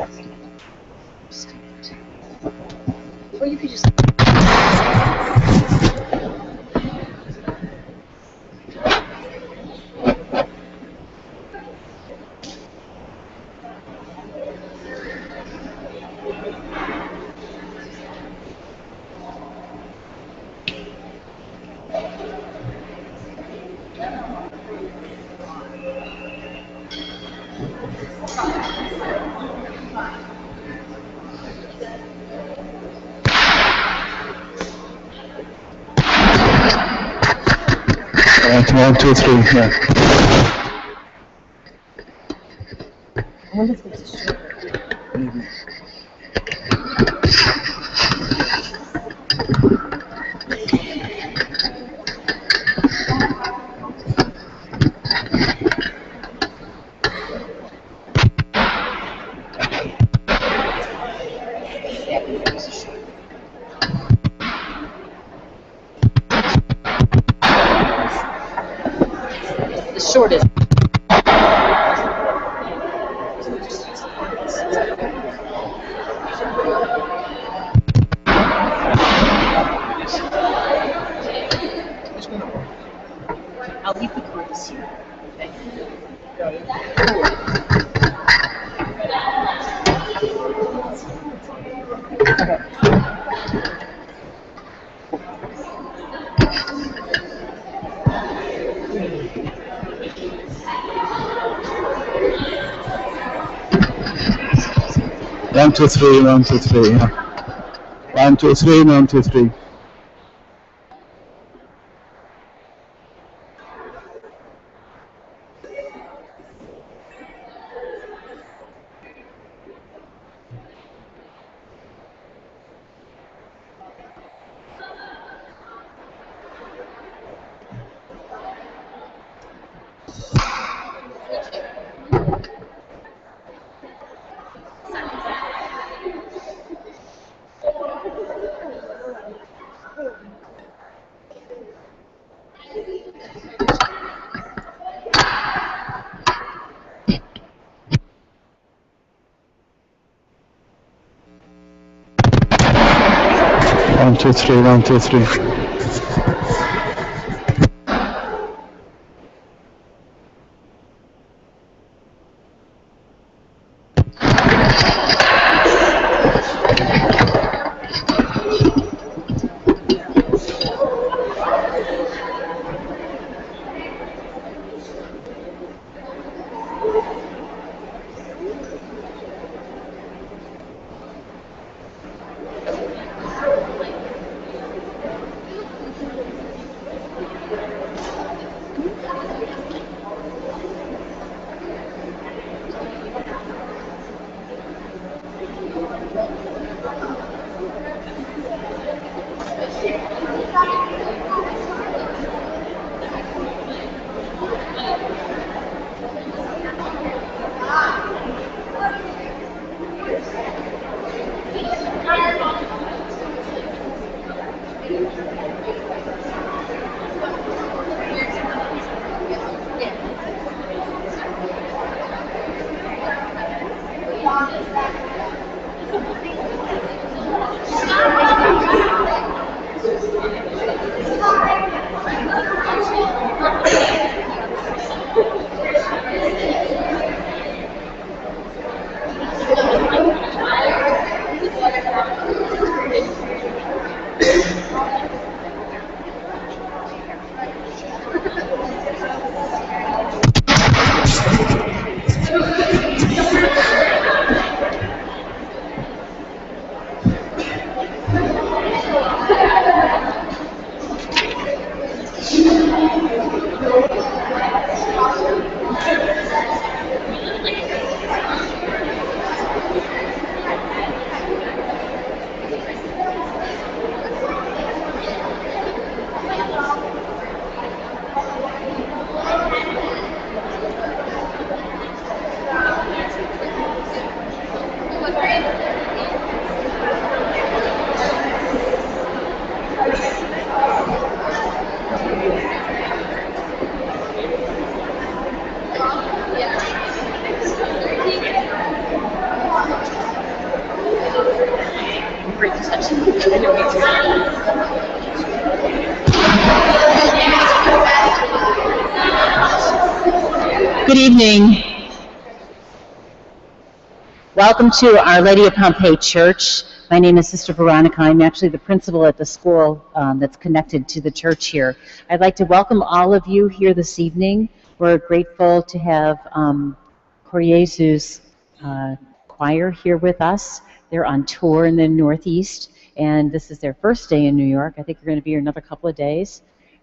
Or you could just. One, two, three, yeah. I wonder if there's a shortcut. Maybe. 1, 2, 3, 1, 2, 3, yeah. 1, 2, 3, 1, 2, 3. One, two, three, 1, 2, 3. Great to touch you. I know me too. Good evening. Welcome to Our Lady of Pompeii Church. My name is Sister Veronica. I'm actually the principal at the school that's connected to the church here. I'd like to welcome all of you here this evening. We're grateful to have Coriezu's choir here with us. They're on tour in the Northeast, and this is their first day in New York. I think they're going to be here another couple of days.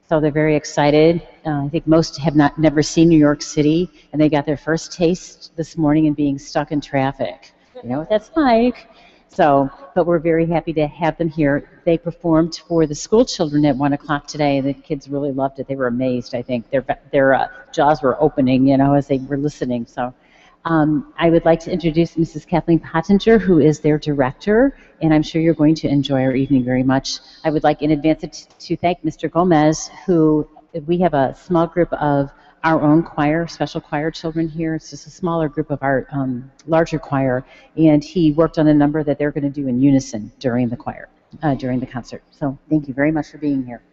So they're very excited. I think most have never seen New York City, and they got their first taste this morning in being stuck in traffic. You know what that's like. So, but we're very happy to have them here. They performed for the school children at 1 o'clock today. The kids really loved it. They were amazed, I think. Their jaws were opening, you know, as they were listening. So I would like to introduce Mrs. Kathleen Pottinger, who is their director, and I'm sure you're going to enjoy our evening very much. I would like in advance to thank Mr. Gomez, who we have a small group of our own choir, special choir children here. It's just a smaller group of our larger choir, and he worked on a number that they're going to do in unison during the choir, during the concert. So thank you very much for being here.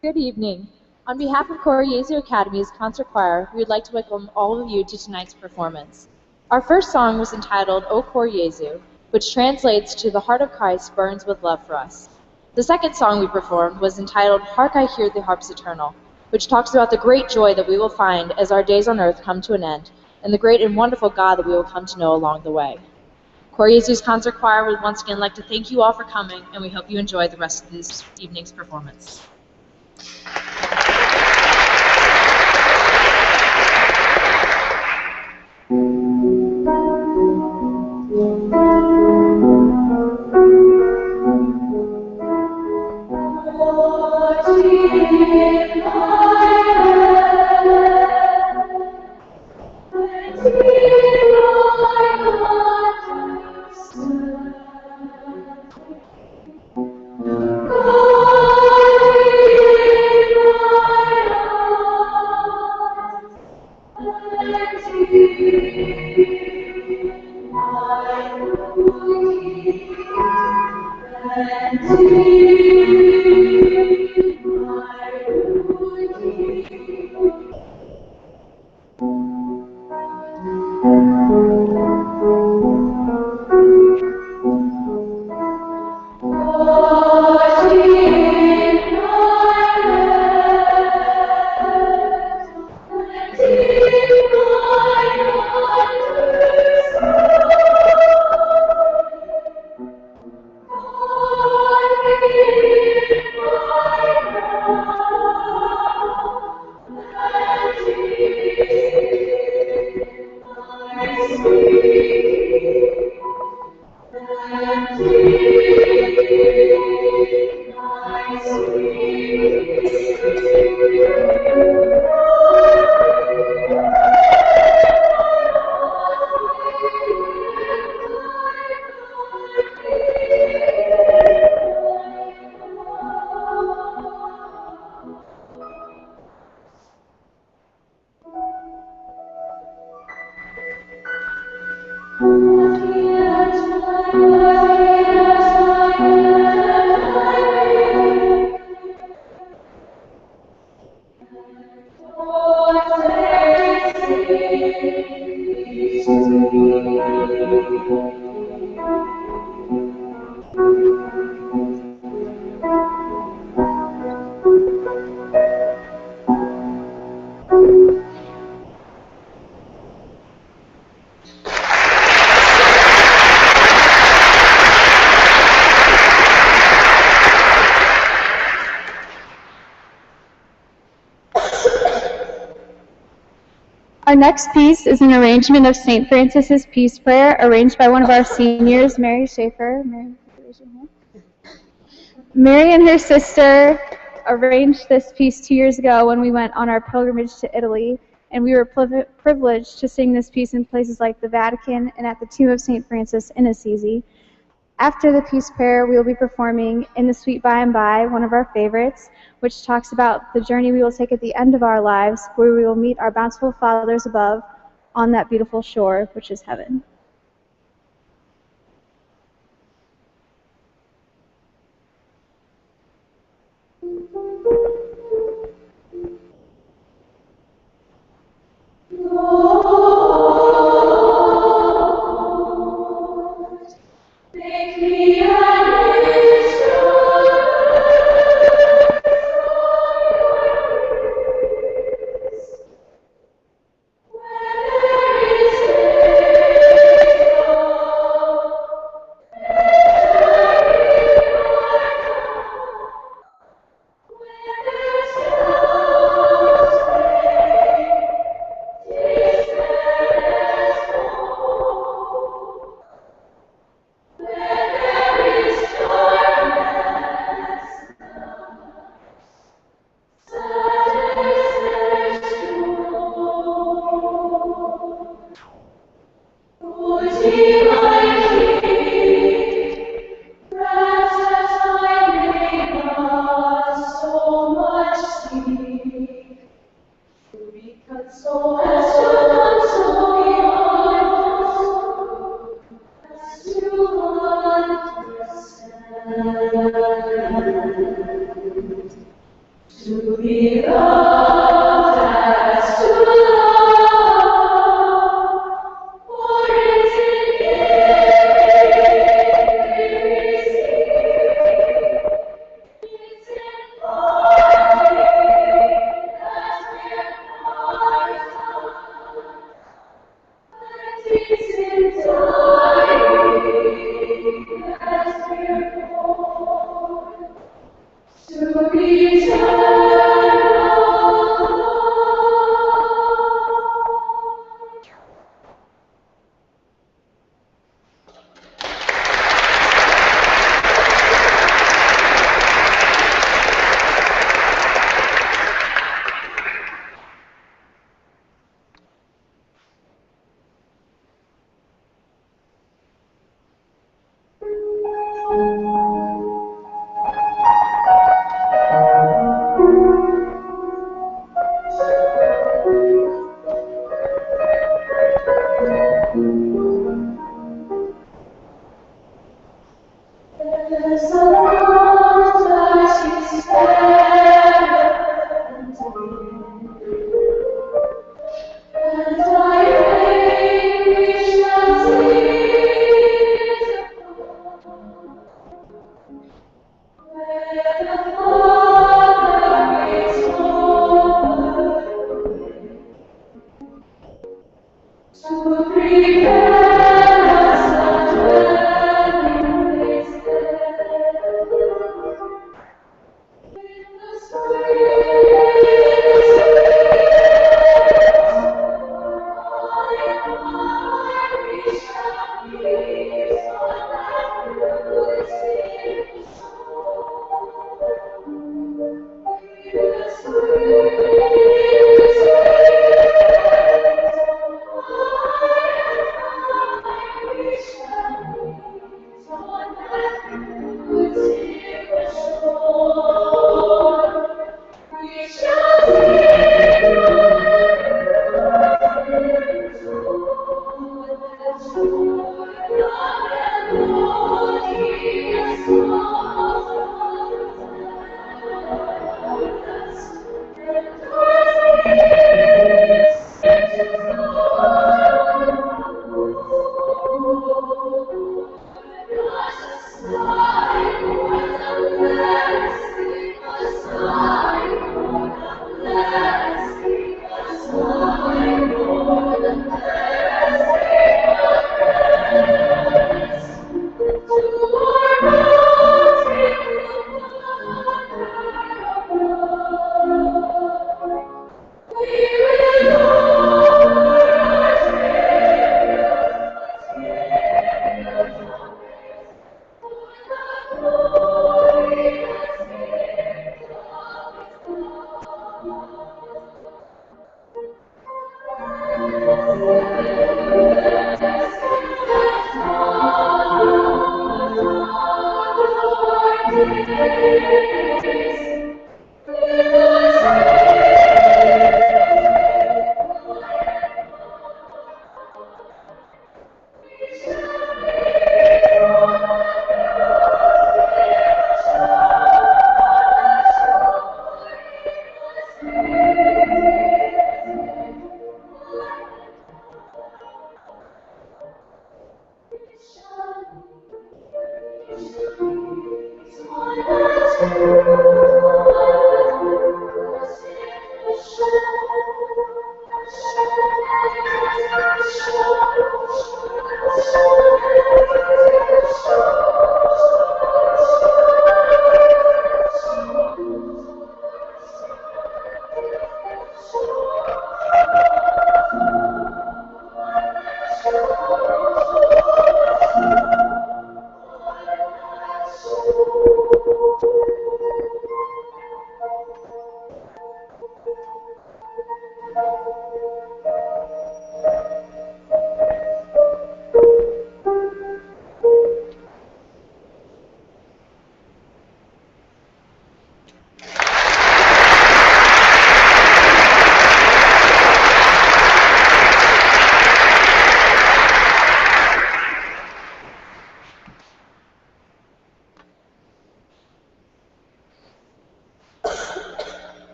Good evening. On behalf of Cora Jesu Academy's concert choir, we would like to welcome all of you to tonight's performance. Our first song was entitled O Cor Jesu, which translates to The Heart of Christ Burns with Love for Us. The second song we performed was entitled Hark I Hear the Harps Eternal, which talks about the great joy that we will find as our days on earth come to an end, and the great and wonderful God that we will come to know along the way. Cora Jesu's concert choir would once again like to thank you all for coming, and we hope you enjoy the rest of this evening's performance. Our next piece is an arrangement of St. Francis's Peace Prayer, arranged by one of our seniors, Mary Schaefer. Mary and her sister arranged this piece 2 years ago when we went on our pilgrimage to Italy, and we were privileged to sing this piece in places like the Vatican and at the tomb of St. Francis in Assisi. After the Peace Prayer, we will be performing In the Sweet By and By, one of our favorites, which talks about the journey we will take at the end of our lives, where we will meet our bountiful fathers above on that beautiful shore, which is heaven.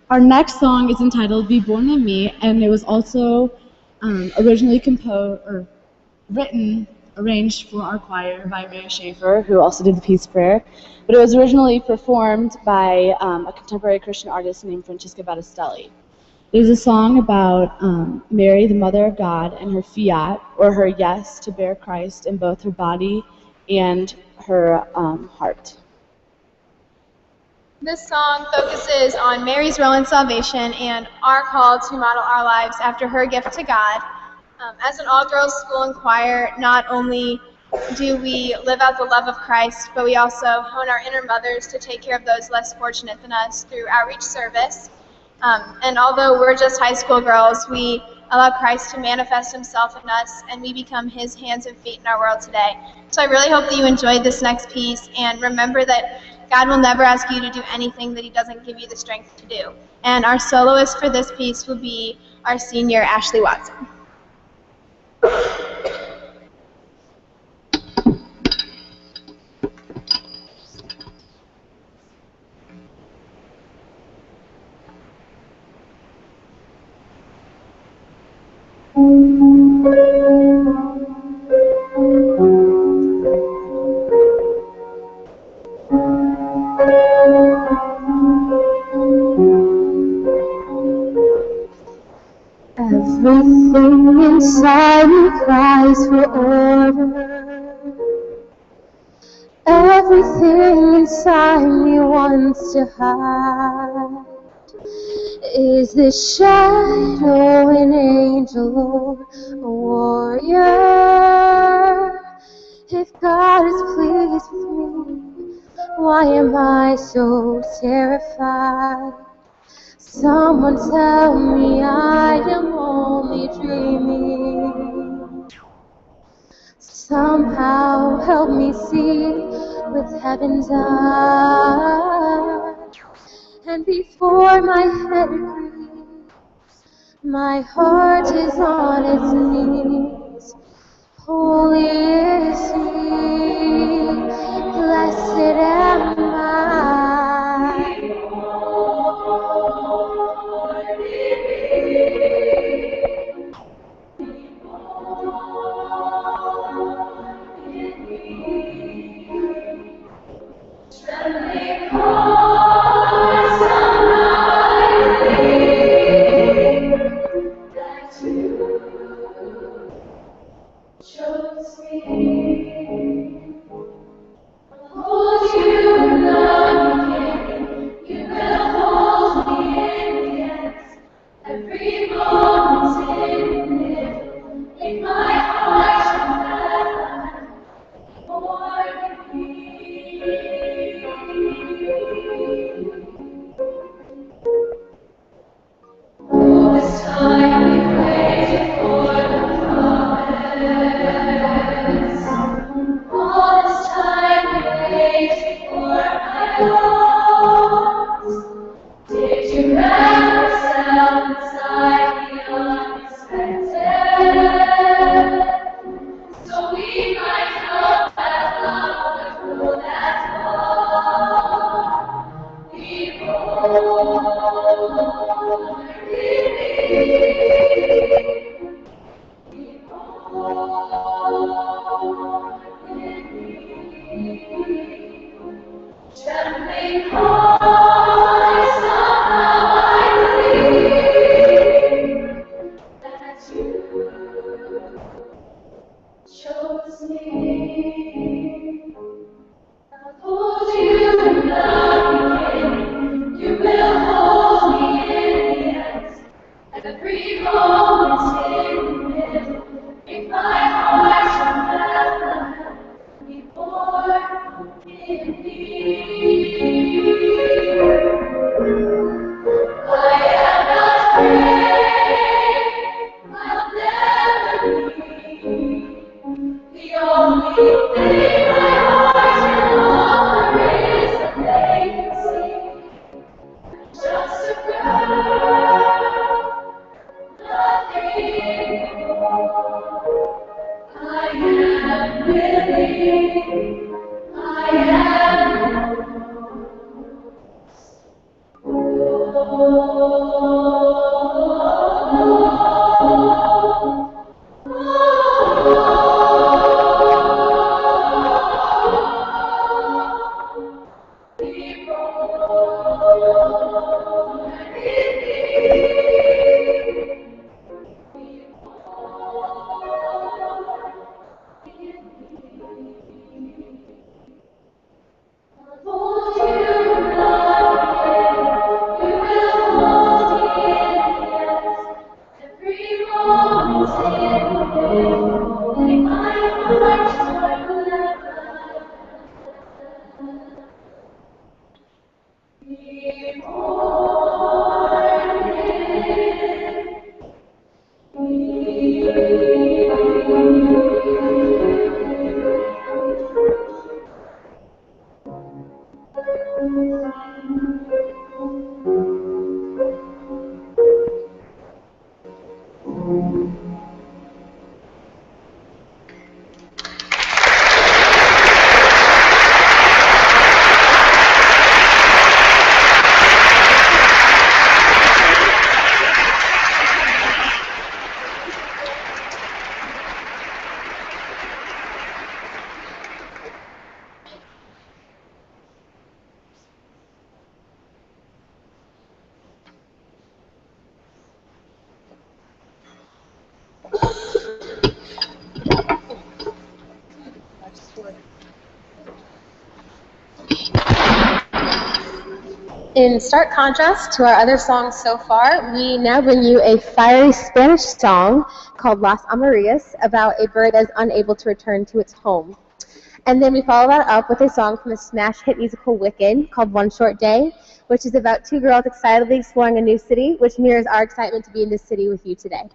Our next song is entitled Be Born in Me, and it was also originally arranged for our choir by Mary Schaefer, who also did the peace prayer. But it was originally performed by a contemporary Christian artist named Francesca Battistelli. It is a song about Mary, the Mother of God, and her fiat, or her yes to bear Christ in both her body and her heart. This song focuses on Mary's role in salvation and our call to model our lives after her gift to God. As an all-girls school and choir, not only do we live out the love of Christ, but we also hone our inner mothers to take care of those less fortunate than us through outreach service. And although we're just high school girls, we allow Christ to manifest himself in us, and we become his hands and feet in our world today. So I really hope that you enjoyed this next piece, and remember that God will never ask you to do anything that he doesn't give you the strength to do. And our soloist for this piece will be our senior, Ashley Watson. Everything inside me cries for order. Everything inside me wants to hide. Is this shadow an angel or a warrior? If God is pleased with me, why am I so terrified? Someone tell me I am only dreaming. Somehow help me see with heaven's eyes. And before my head agrees, my heart is on its knees. Holy is he, blessed am I. In stark contrast to our other songs so far, we now bring you a fiery Spanish song called Las Amarillas about a bird that is unable to return to its home. And then we follow that up with a song from the smash hit musical Wicked called One Short Day, which is about two girls excitedly exploring a new city, which mirrors our excitement to be in this city with you today.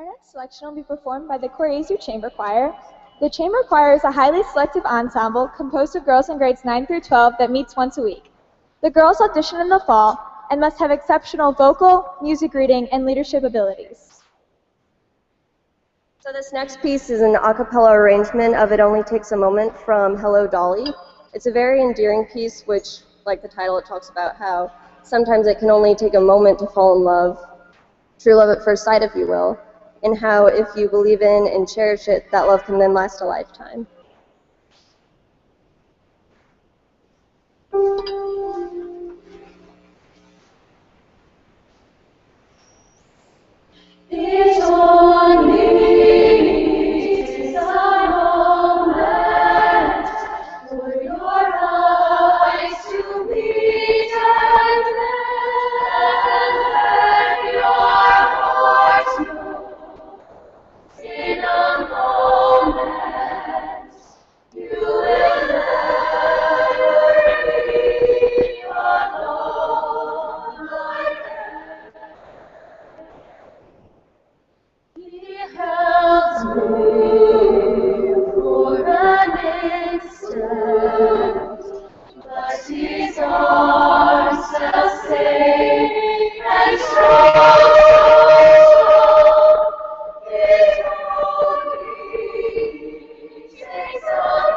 Our next selection will be performed by the Koryezu Chamber Choir. The Chamber Choir is a highly selective ensemble composed of girls in grades 9 through 12 that meets once a week. The girls audition in the fall and must have exceptional vocal, music reading, and leadership abilities. So this next piece is an a cappella arrangement of It Only Takes a Moment from Hello Dolly. It's a very endearing piece which, like the title, it talks about how sometimes it can only take a moment to fall in love, true love at first sight, if you will, and how if you believe in and cherish it, that love can then last a lifetime. It only takes a moment for your eyes to meet and then your heart knows in a moment you will never be alone again. He held me for an instant, but his arms felt safe and strong. It only takes a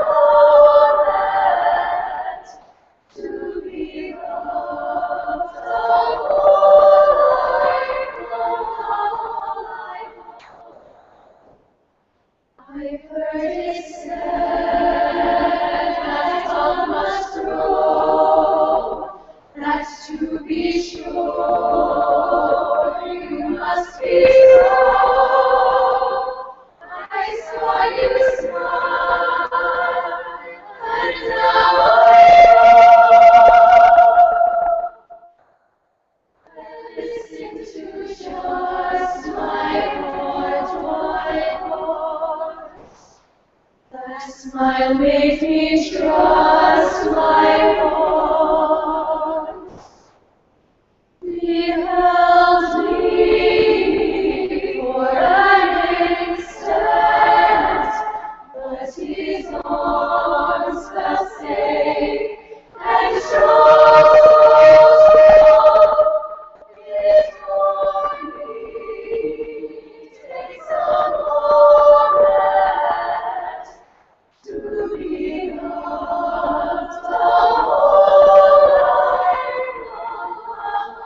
moment to be loved a whole life long. I've heard it said that all must grow, that to be sure you must be strong. I saw you smile, and now I know. Listen to just my voice. That smile made me trust my voice. He held me for an instant, but his arms felt safe and strong. It only takes a moment to be loved a whole life long.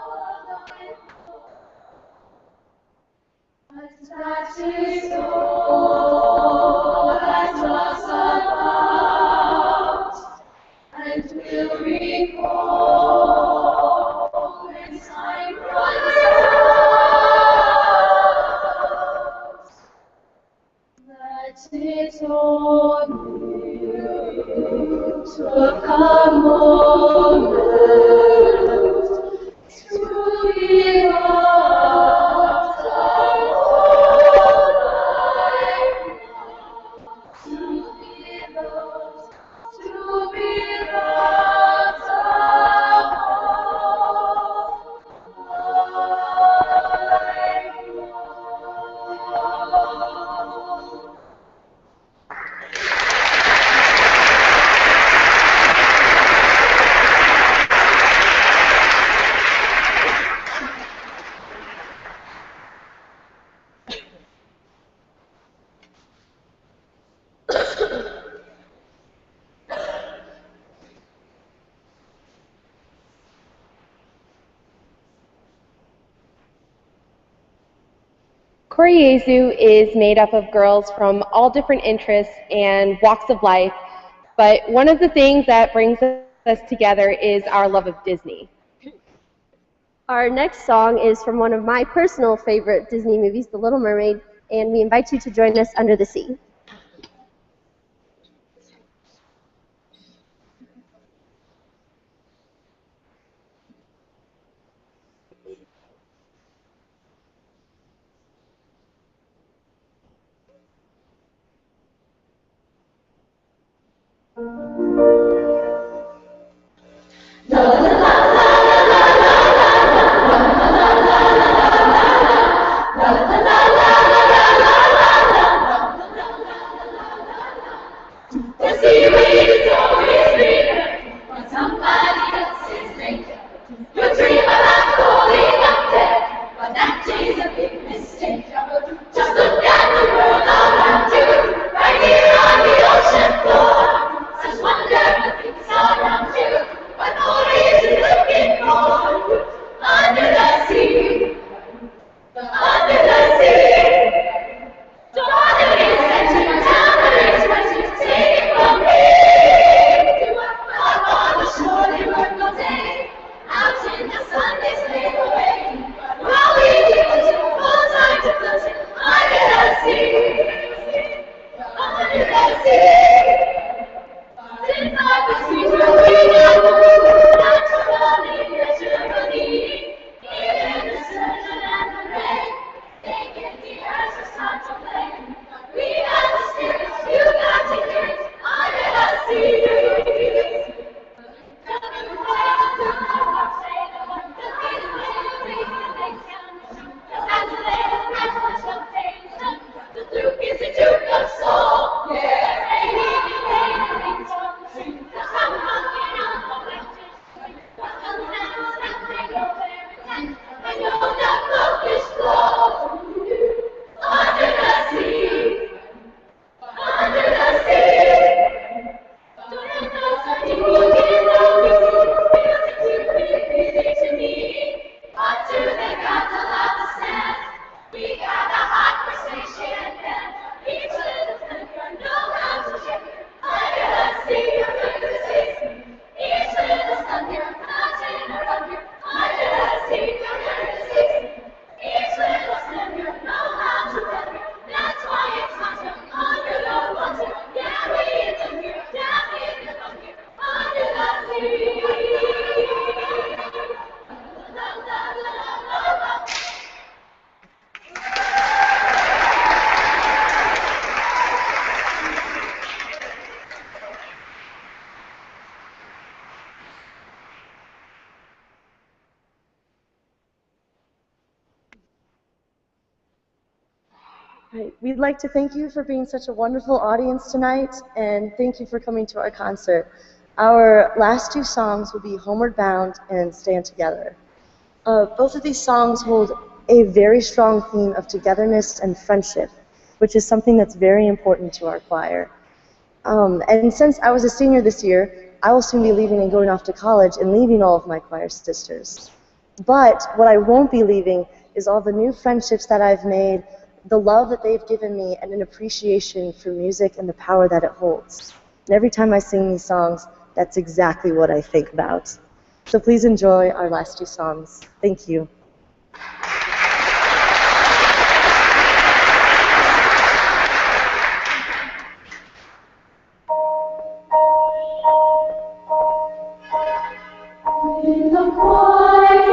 But that is all that love's about, and we'll recall when time runs out. That it only took a moment to be loved a whole life long. To be loved a whole life long. Koryezu is made up of girls from all different interests and walks of life, but one of the things that brings us together is our love of Disney. Our next song is from one of my personal favorite Disney movies, The Little Mermaid, and we invite you to join us under the sea. Right. We'd like to thank you for being such a wonderful audience tonight, and thank you for coming to our concert. Our last two songs will be Homeward Bound and Stand Together. Both of these songs hold a very strong theme of togetherness and friendship, which is something that's very important to our choir. And since I was a senior this year, I will soon be leaving and going off to college and leaving all of my choir sisters. But what I won't be leaving is all the new friendships that I've made, the love that they've given me, and an appreciation for music and the power that it holds. And every time I sing these songs, that's exactly what I think about. So please enjoy our last two songs. Thank you. In the quiet,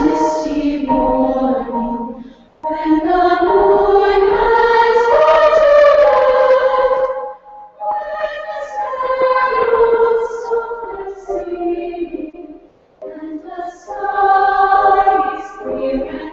misty morning, when the moon has gone to bed, when the sparrows softly singing, and the sky is clear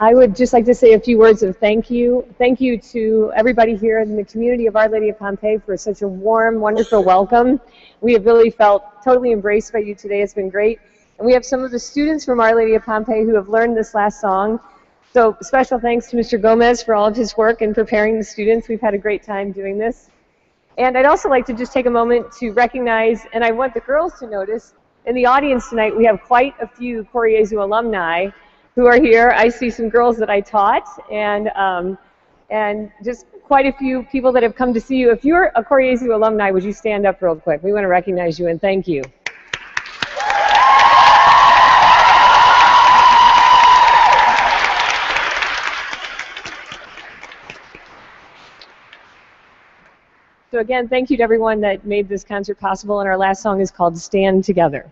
I would just like to say a few words of thank you. Thank you to everybody here in the community of Our Lady of Pompeii for such a warm, wonderful welcome. We have really felt totally embraced by you today. It's been great. And we have some of the students from Our Lady of Pompeii who have learned this last song. So special thanks to Mr. Gomez for all of his work in preparing the students. We've had a great time doing this. And I'd also like to just take a moment to recognize, and I want the girls to notice, in the audience tonight we have quite a few Cor Jesu alumni who are here. I see some girls that I taught, and just quite a few people that have come to see you. If you're a Cor Jesu alumni, would you stand up real quick? We want to recognize you and thank you. So again, thank you to everyone that made this concert possible, and our last song is called Stand Together.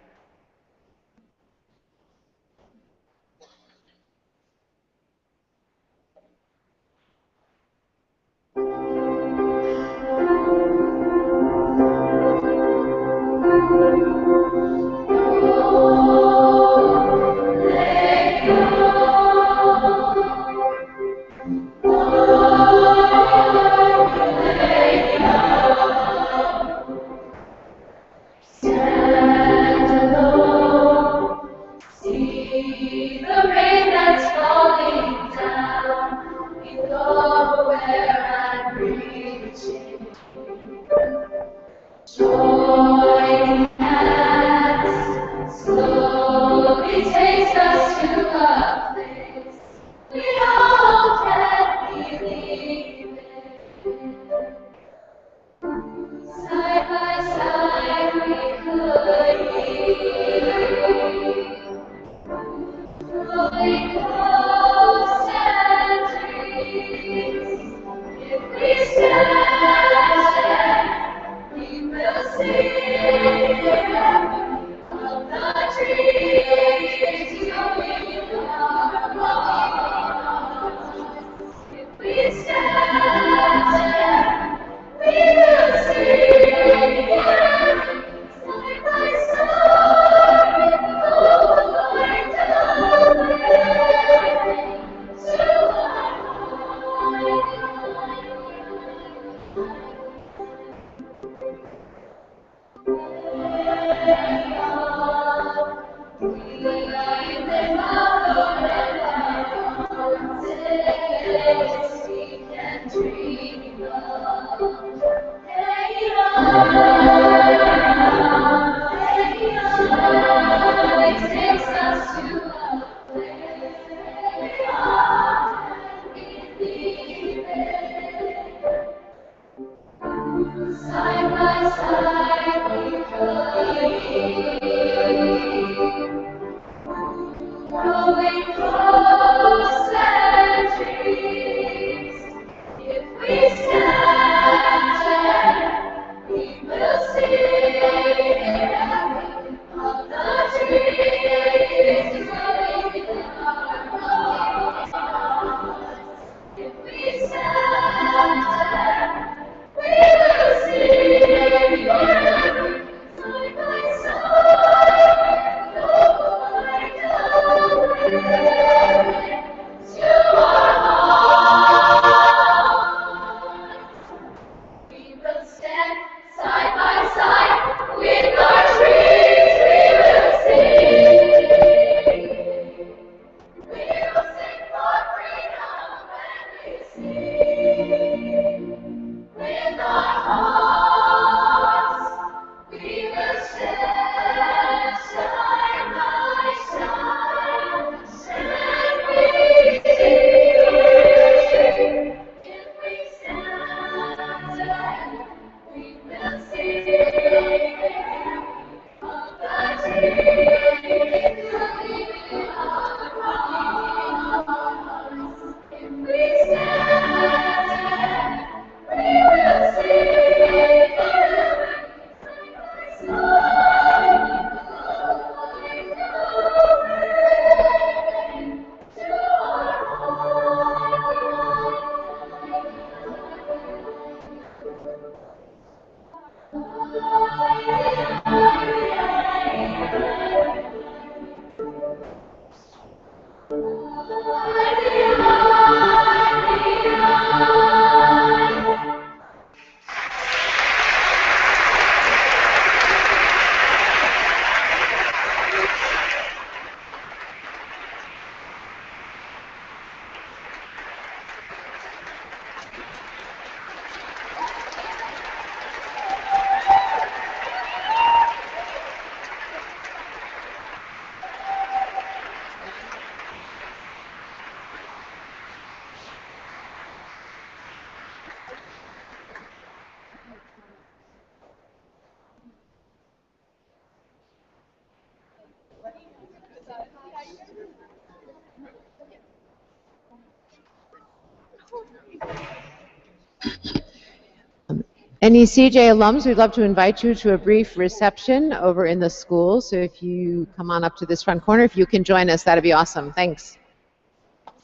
Any CJ alums, we'd love to invite you to a brief reception over in the school. So if you come on up to this front corner, if you can join us, that'd be awesome. Thanks.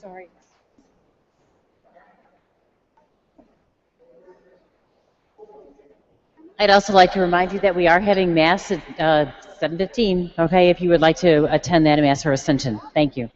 Sorry. I'd also like to remind you that we are having Mass at 7:15, okay, if you would like to attend that Mass or Ascension. Thank you.